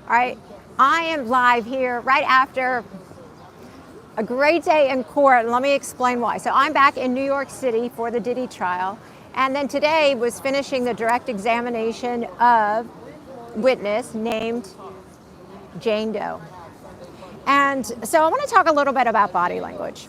All right, I am live here right after a great day in court, and let me explain why. So I'm back in New York City for the Diddy trial, and then today was finishing the direct examination of witness named Jane Doe. And so I want to talk a little bit about body language.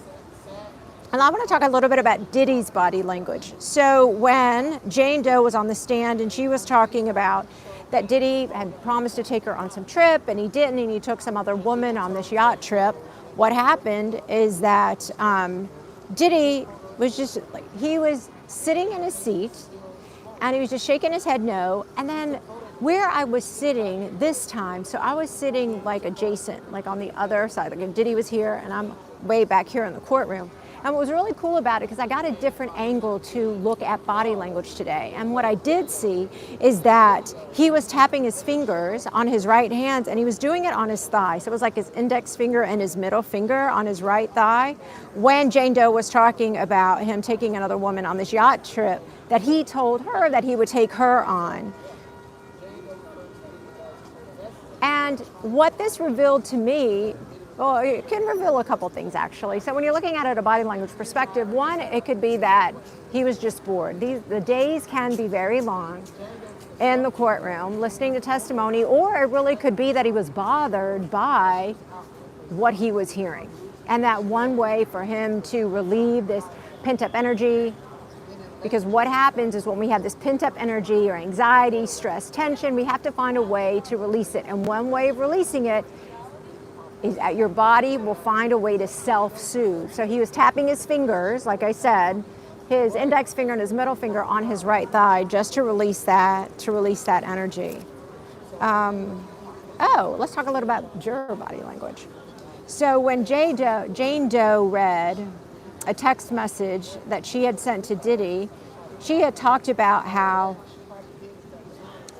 And I want to talk a little bit about Diddy's body language. So when Jane Doe was on the stand and she was talking about that Diddy had promised to take her on some trip and he didn't, and he took some other woman on this yacht trip, what happened is that Diddy was just like, he was sitting in his seat and he was just shaking his head no. And then where I was sitting this time, so I was sitting like adjacent, like on the other side, like if Diddy was here and I'm way back here in the courtroom. And what was really cool about it, because I got a different angle to look at body language today. And what I did see is that he was tapping his fingers on his right hand and he was doing it on his thigh. So it was like his index finger and his middle finger on his right thigh when Jane Doe was talking about him taking another woman on this yacht trip that he told her that he would take her on. And what this revealed to me, well, it can reveal a couple things actually. So when you're looking at it at a body language perspective, one, it could be that he was just bored. The days can be very long in the courtroom listening to testimony, or it really could be that he was bothered by what he was hearing. And that one way for him to relieve this pent-up energy, because what happens is when we have this pent-up energy or anxiety, stress, tension, we have to find a way to release it. And one way of releasing it is that your body will find a way to self-soothe. So he was tapping his fingers, like I said, his index finger and his middle finger on his right thigh, just to release that energy. Let's talk a little about juror body language. So when Jane Doe read a text message that she had sent to Diddy, she had talked about how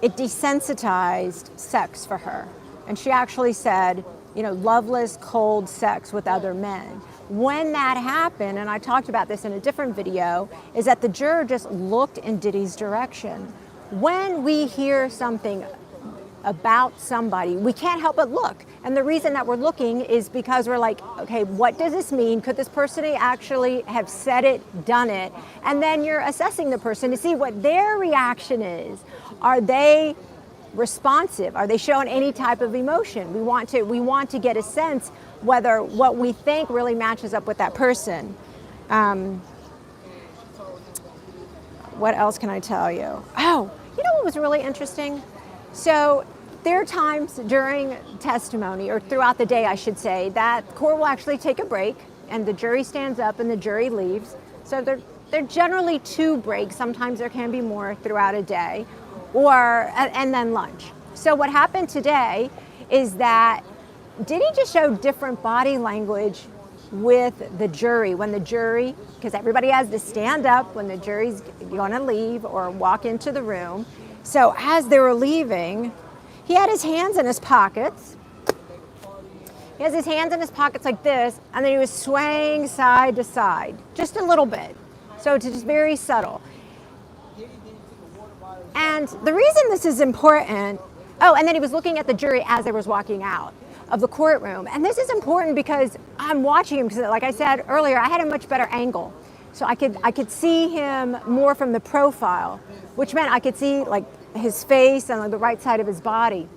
it desensitized sex for her. And she actually said, loveless, cold sex with other men. When that happened, and I talked about this in a different video, is that the juror just looked in Diddy's direction. When we hear something about somebody, we can't help but look. And the reason that we're looking is because we're like, okay, what does this mean? Could this person actually have said it, done it? And then you're assessing the person to see what their reaction is. Are they responsive? Are they showing any type of emotion? We want to get a sense whether what we think really matches up with that person. What else can I tell you? Oh, you know what was really interesting? So there are times during testimony, or throughout the day, I should say, that the court will actually take a break and the jury stands up and the jury leaves. So they're generally 2 breaks. Sometimes there can be more throughout a day. And then lunch. So what happened today is that Diddy just showed different body language with the jury. When the jury, because everybody has to stand up when the jury's going to leave or walk into the room. So as they were leaving, he had his hands in his pockets. He has his hands in his pockets like this, and then he was swaying side to side, just a little bit. So it's just very subtle. And the reason this is important, and then he was looking at the jury as they was walking out of the courtroom. And this is important because I'm watching him, because like I said earlier, I had a much better angle. So I could see him more from the profile, which meant I could see like his face and like the right side of his body.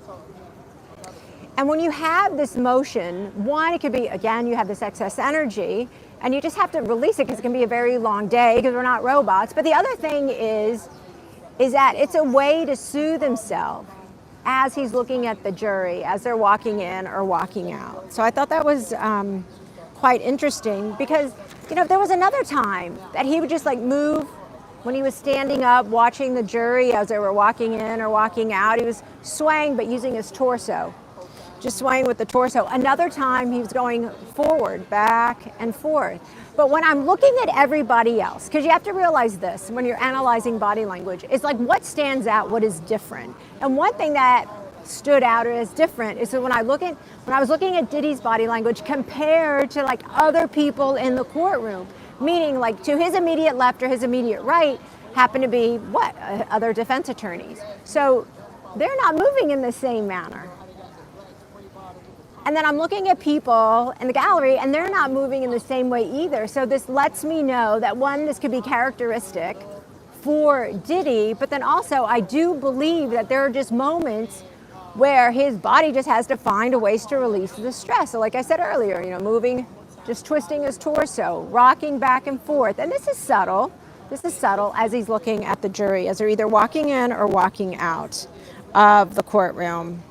And when you have this motion, one, it could be, again, you have this excess energy and you just have to release it because it can be a very long day because we're not robots. But the other thing is that it's a way to soothe himself as he's looking at the jury, as they're walking in or walking out. So I thought that was quite interesting because, there was another time that he would just like move when he was standing up, watching the jury as they were walking in or walking out. He was swaying, but using his torso, just swaying with the torso. Another time he was going forward, back and forth. But when I'm looking at everybody else, because you have to realize this when you're analyzing body language, it's like what stands out, what is different. And one thing that stood out as different is that when I was looking at Diddy's body language compared to like other people in the courtroom, meaning like to his immediate left or his immediate right happen to be other defense attorneys. So they're not moving in the same manner. And then I'm looking at people in the gallery and they're not moving in the same way either. So this lets me know that one, this could be characteristic for Diddy, but then also I do believe that there are just moments where his body just has to find a ways to release the stress. So like I said earlier, moving, just twisting his torso, rocking back and forth. And this is subtle. This is subtle as he's looking at the jury, as they're either walking in or walking out of the courtroom.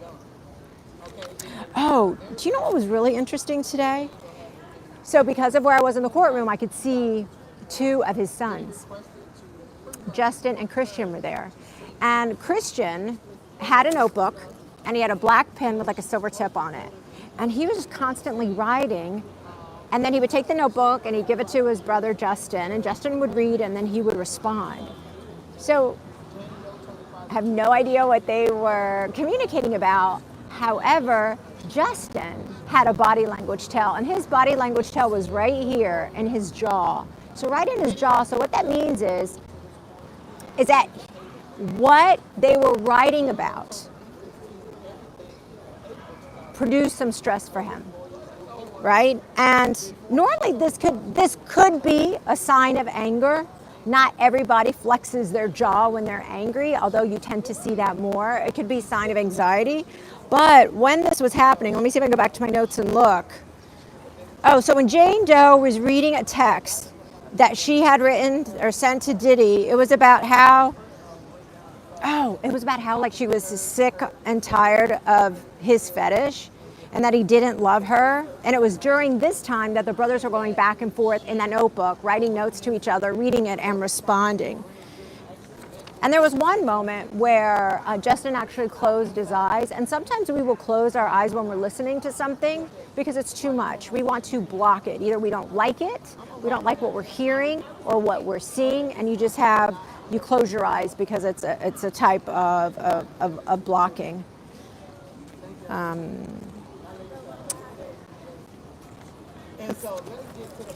Oh, do you know what was really interesting today? So because of where I was in the courtroom, I could see two of his sons. Justin and Christian were there. And Christian had a notebook and he had a black pen with like a silver tip on it. And he was just constantly writing. And then he would take the notebook and he'd give it to his brother Justin, and Justin would read and then he would respond. So I have no idea what they were communicating about. However, Justin had a body language tell, and his body language tell was right here in his jaw. So right in his jaw. So what that means is that what they were writing about produced some stress for him, right? And normally this could be a sign of anger. Not everybody flexes their jaw when they're angry, although you tend to see that more. It could be a sign of anxiety. But when this was happening, let me see if I can go back to my notes and look. Oh, so when Jane Doe was reading a text that she had written or sent to Diddy, it was about how like she was sick and tired of his fetish and that he didn't love her. And it was during this time that the brothers were going back and forth in that notebook, writing notes to each other, reading it and responding. And there was one moment where Justin actually closed his eyes. And sometimes we will close our eyes when we're listening to something because it's too much. We want to block it. Either we don't like it, we don't like what we're hearing or what we're seeing, and you close your eyes because it's a type of blocking.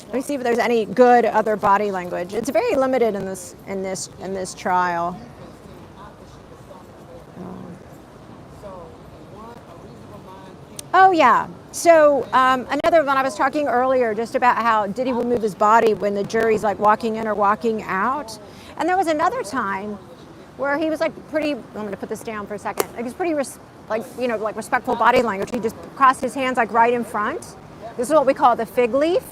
Let me see if there's any good other body language. It's very limited in this trial. Oh yeah. So another one, I was talking earlier just about how Diddy will move his body when the jury's like walking in or walking out. And there was another time where he was like pretty, I'm going to put this down for a second. Like he's pretty respectful body language. He just crossed his hands like right in front. This is what we call the fig leaf.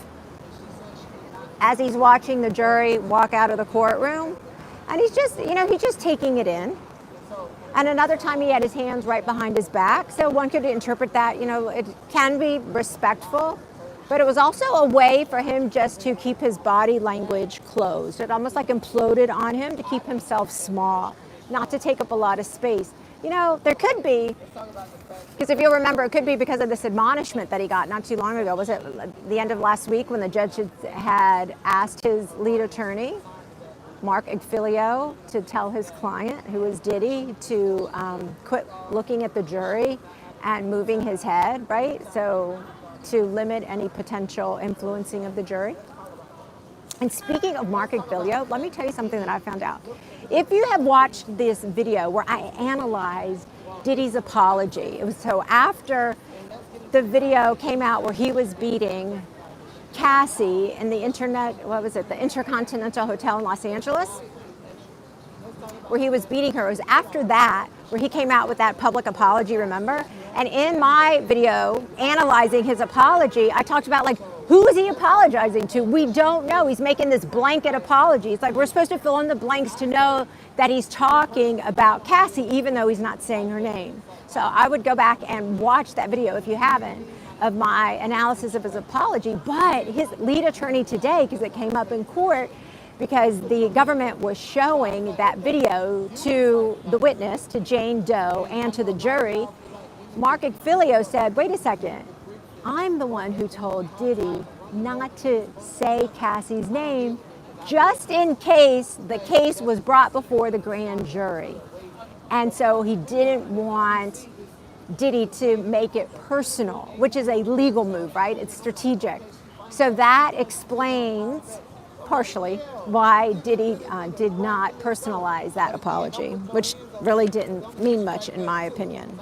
As he's watching the jury walk out of the courtroom. And he's just taking it in. And another time he had his hands right behind his back. So one could interpret that, it can be respectful, but it was also a way for him just to keep his body language closed. It almost like imploded on him to keep himself small, not to take up a lot of space. There could be, because if you'll remember, it could be because of this admonishment that he got not too long ago. Was it the end of last week when the judge had asked his lead attorney, Mark Igfilio, to tell his client, who is Diddy, to quit looking at the jury and moving his head, right? So to limit any potential influencing of the jury. And speaking of Mark Igfilio, let me tell you something that I found out. If you have watched this video where I analyzed Diddy's apology, it was so after the video came out where he was beating Cassie in the Intercontinental Hotel in Los Angeles, where he was beating her. It was after that where he came out with that public apology, remember? And in my video analyzing his apology, I talked about who is he apologizing to? We don't know. He's making this blanket apology. It's like we're supposed to fill in the blanks to know that he's talking about Cassie, even though he's not saying her name. So I would go back and watch that video if you haven't, of my analysis of his apology. But his lead attorney today, because it came up in court, because the government was showing that video to the witness, to Jane Doe, and to the jury, Mark Igfilio said, wait a second, I'm the one who told Diddy not to say Cassie's name just in case the case was brought before the grand jury. And so he didn't want Diddy to make it personal, which is a legal move, right? It's strategic. So that explains partially why Diddy did not personalize that apology, which really didn't mean much in my opinion.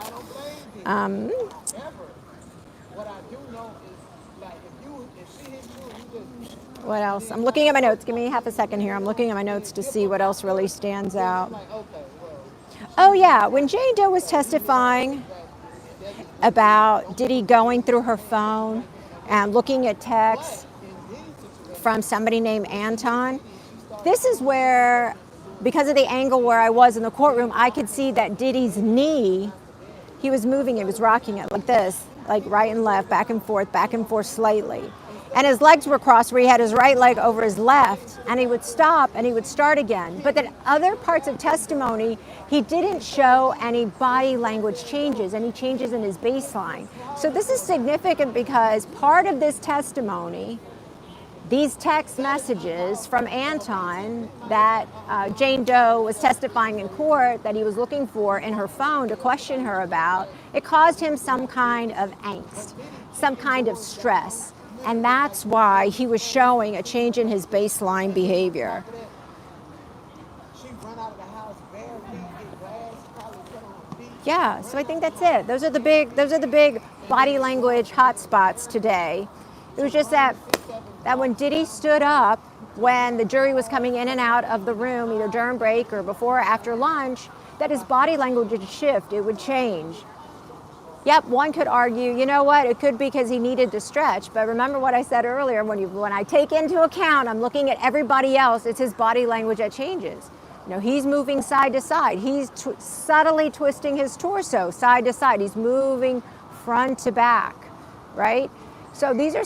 What else? I'm looking at my notes. Give me half a second here. I'm looking at my notes to see what else really stands out. Oh yeah, when Jane Doe was testifying about Diddy going through her phone and looking at texts from somebody named Anton, this is where, because of the angle where I was in the courtroom, I could see that Diddy's knee, he was moving it, was rocking it like this, like right and left, back and forth slightly. And his legs were crossed where he had his right leg over his left, and he would stop and he would start again. But then other parts of testimony, he didn't show any body language changes, any changes in his baseline. So this is significant because part of this testimony, these text messages from Anton that Jane Doe was testifying in court that he was looking for in her phone to question her about, it caused him some kind of angst, some kind of stress. And that's why he was showing a change in his baseline behavior. Yeah, so I think that's it. Those are the big body language hotspots today. It was just that when Diddy stood up, when the jury was coming in and out of the room, either during break or before or after lunch, that his body language would shift, it would change. Yep, one could argue, you know what, it could be because he needed to stretch, but remember what I said earlier, when I take into account, I'm looking at everybody else, it's his body language that changes. You know, he's moving side to side, he's subtly twisting his torso side to side, he's moving front to back, right? So these are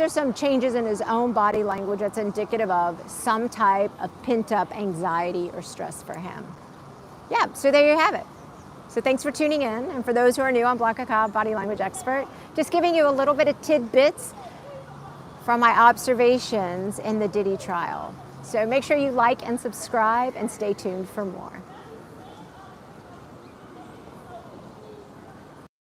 some changes in his own body language that's indicative of some type of pent-up anxiety or stress for him. Yeah, so there you have it. So thanks for tuning in. And for those who are new, I'm Blanca Cobb, body language expert, just giving you a little bit of tidbits from my observations in the Diddy trial. So make sure you like and subscribe and stay tuned for more.